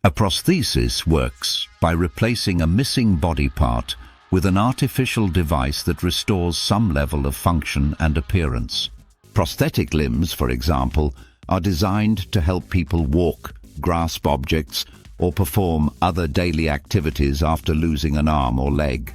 A prosthesis works by replacing a missing body part with an artificial device that restores some level of function and appearance. Prosthetic limbs, for example, are designed to help people walk, grasp objects, or perform other daily activities after losing an arm or leg.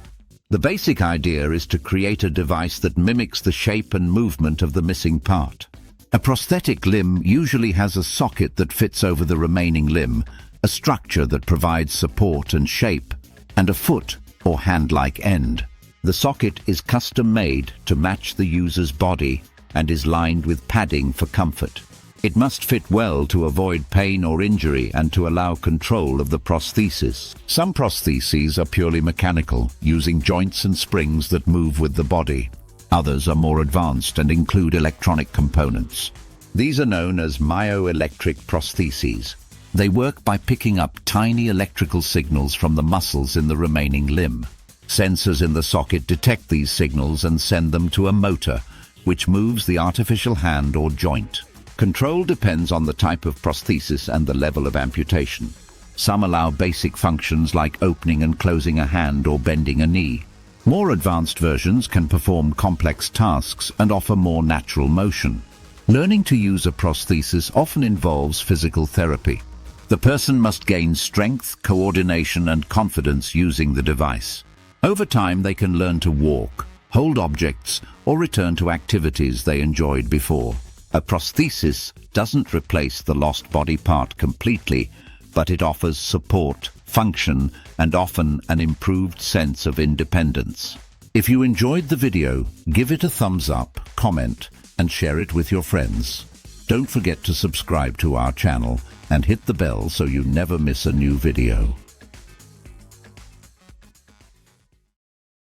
The basic idea is to create a device that mimics the shape and movement of the missing part. A prosthetic limb usually has a socket that fits over the remaining limb, a structure that provides support and shape, and a foot or hand-like end. The socket is custom-made to match the user's body and is lined with padding for comfort. It must fit well to avoid pain or injury and to allow control of the prosthesis. Some prostheses are purely mechanical, using joints and springs that move with the body. Others are more advanced and include electronic components. These are known as myoelectric prostheses. They work by picking up tiny electrical signals from the muscles in the remaining limb. Sensors in the socket detect these signals and send them to a motor, which moves the artificial hand or joint. Control depends on the type of prosthesis and the level of amputation. Some allow basic functions like opening and closing a hand or bending a knee. More advanced versions can perform complex tasks and offer more natural motion. Learning to use a prosthesis often involves physical therapy. The person must gain strength, coordination, and confidence using the device. Over time, they can learn to walk, hold objects, or return to activities they enjoyed before. A prosthesis doesn't replace the lost body part completely, but it offers support, function, and often an improved sense of independence. If you enjoyed the video, give it a thumbs up, comment, and share it with your friends. Don't forget to subscribe to our channel and hit the bell so you never miss a new video.